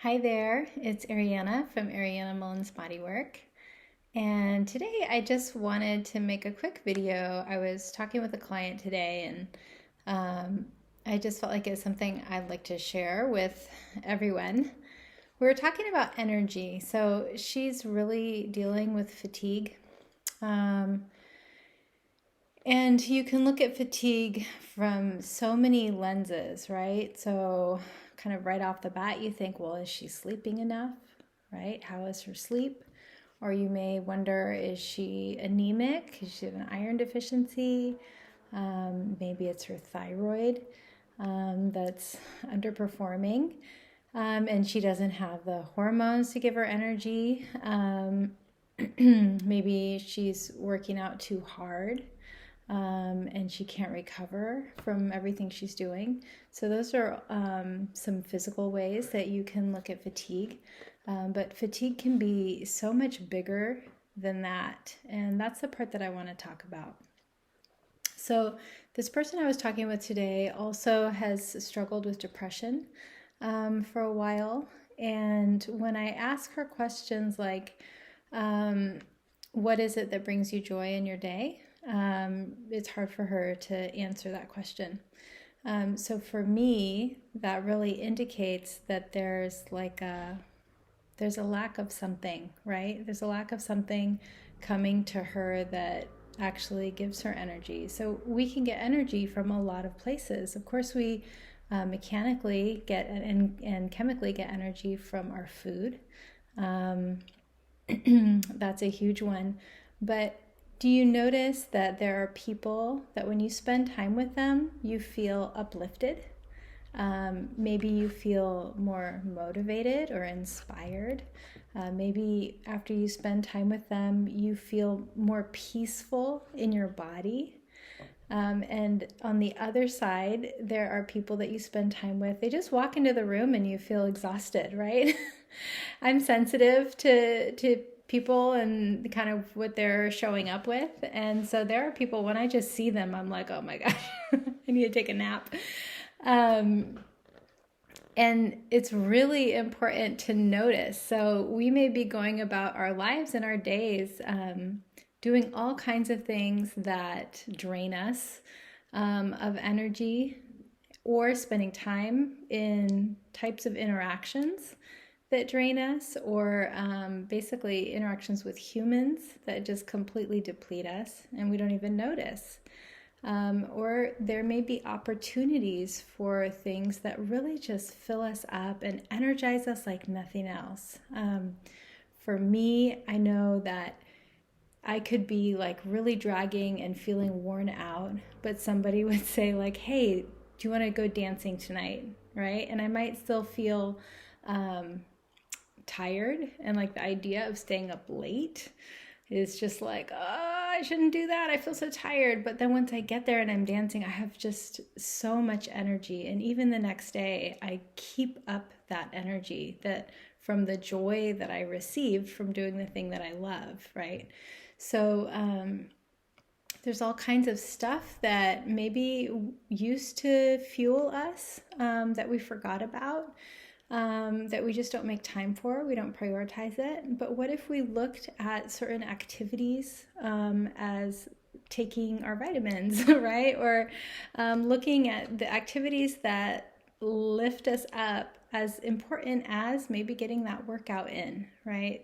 Hi there, it's Ariana from Ariana Mullins Bodywork. And today I just wanted to make a quick video. I was talking with a client today and I just felt like it's something I'd like to share with everyone. We were talking about energy. So she's really dealing with fatigue. Um, and you can look at fatigue from so many lenses, right? So, kind of right off the bat, you think, well, is she sleeping enough, right? How is her sleep? Or you may wonder, is she anemic? Does she have an iron deficiency? Maybe it's her thyroid that's underperforming. And she doesn't have the hormones to give her energy. Maybe she's working out too hard and she can't recover from everything she's doing. So, those are some physical ways that you can look at fatigue. But fatigue can be so much bigger than that. And that's the part that I want to talk about. So, this person I was talking with today also has struggled with depression for a while. And when I ask her questions like, what is it that brings you joy in your day? It's hard for her to answer that question. So for me, that really indicates that there's a lack of something, right? There's a lack of something coming to her that actually gives her energy. So we can get energy from a lot of places. Of course, we mechanically get and chemically get energy from our food. That's a huge one. But do you notice that there are people that when you spend time with them, you feel uplifted? Maybe you feel more motivated or inspired. Maybe after you spend time with them, you feel more peaceful in your body. And on the other side, there are people that you spend time with. They just walk into the room and you feel exhausted, right? I'm sensitive to people and kind of what they're showing up with. And so there are people, when I just see them, I'm like, oh my gosh, I need to take a nap. And it's really important to notice. So we may be going about our lives and our days doing all kinds of things that drain us of energy, or spending time in types of interactions that drain us, or basically interactions with humans that just completely deplete us and we don't even notice. Or there may be opportunities for things that really just fill us up and energize us like nothing else. For me, I know that I could be like really dragging and feeling worn out, but somebody would say, like, hey, do you want to go dancing tonight? Right? And I might still feel tired, and like the idea of staying up late is just like, oh, I shouldn't do that. I feel so tired. But then once I get there and I'm dancing, I have just so much energy. And even the next day, I keep up that energy that from the joy that I received from doing the thing that I love, right? So there's all kinds of stuff that maybe used to fuel us that we forgot about, that we just don't make time for. We don't prioritize it. But what if we looked at certain activities as taking our vitamins, right? Or looking at the activities that lift us up as important as maybe getting that workout in, right?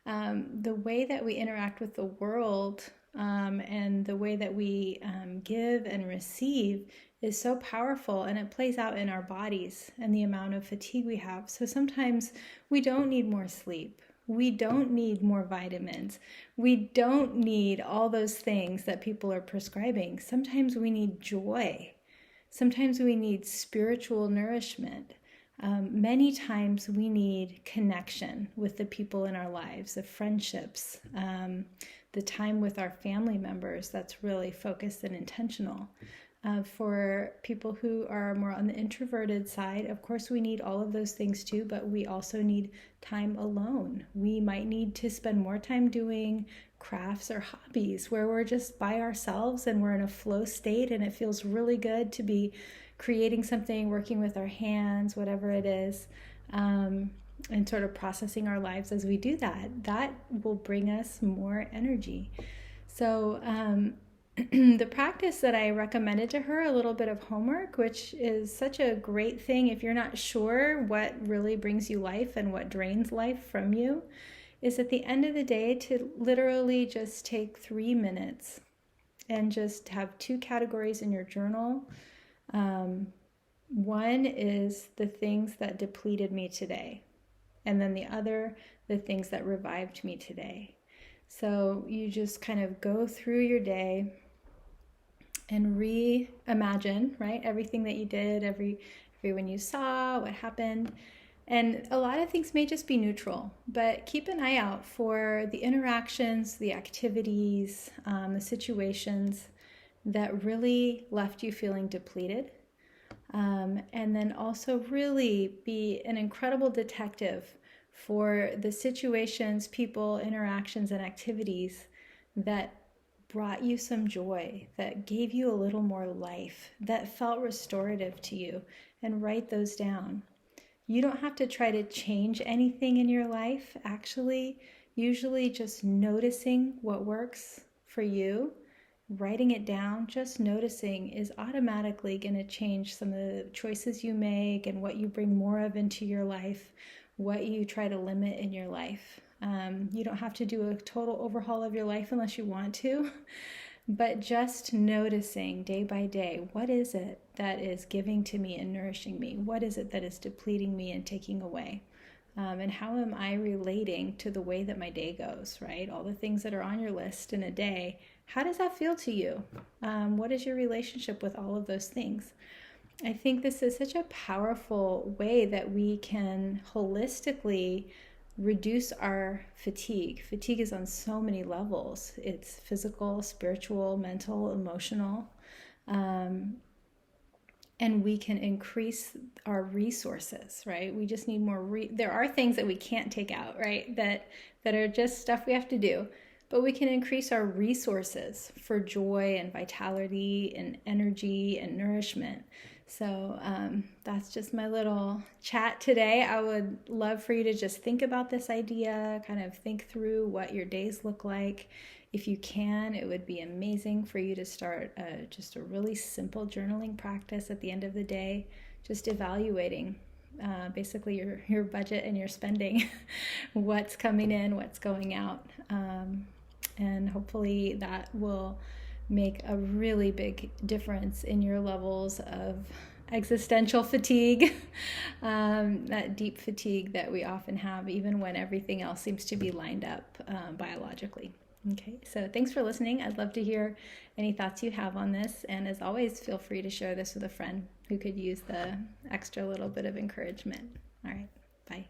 The way that we interact with the world and the way that we give and receive is so powerful, and it plays out in our bodies and the amount of fatigue we have. So sometimes we don't need more sleep. We don't need more vitamins. We don't need all those things that people are prescribing. Sometimes we need joy. Sometimes we need spiritual nourishment. Many times we need connection with the people in our lives, the friendships, the time with our family members that's really focused and intentional. For people who are more on the introverted side, of course, we need all of those things too, but we also need time alone. We might need to spend more time doing crafts or hobbies where we're just by ourselves and we're in a flow state, and it feels really good to be creating something, working with our hands, whatever it is. and sort of processing our lives as we do that, that will bring us more energy. So the practice that I recommended to her, a little bit of homework, which is such a great thing if you're not sure what really brings you life and what drains life from you, is at the end of the day to literally just take 3 minutes and just have 2 categories in your journal. One is the things that depleted me today, and then the other, the things that revived me today. So you just kind of go through your day and reimagine, right? Everything that you did, everyone you saw, what happened. And a lot of things may just be neutral, but keep an eye out for the interactions, the activities, the situations that really left you feeling depleted. And then also really be an incredible detective for the situations, people, interactions, and activities that brought you some joy, that gave you a little more life, that felt restorative to you, and write those down. You don't have to try to change anything in your life, actually. Usually just noticing what works for you, writing it down, just noticing is automatically going to change some of the choices you make and what you bring more of into your life, what you try to limit in your life. You don't have to do a total overhaul of your life unless you want to, but just noticing day by day, what is it that is giving to me and nourishing me? What is it that is depleting me and taking away? And how am I relating to the way that my day goes, right? All the things that are on your list in a day, how does that feel to you? What is your relationship with all of those things? I think this is such a powerful way that we can holistically reduce our fatigue. Fatigue is on so many levels. It's physical, spiritual, mental, emotional. And we can increase our resources, right? We just need more. There are things that we can't take out, right? That are just stuff we have to do. But we can increase our resources for joy and vitality and energy and nourishment. So that's just my little chat today. I would love for you to just think about this idea, kind of think through what your days look like. If you can, it would be amazing for you to start just a really simple journaling practice at the end of the day, just evaluating basically your budget and your spending, what's coming in, what's going out. And hopefully that will make a really big difference in your levels of existential fatigue, that deep fatigue that we often have, even when everything else seems to be lined up biologically. Okay, so thanks for listening. I'd love to hear any thoughts you have on this. And as always, feel free to share this with a friend who could use the extra little bit of encouragement. All right, bye.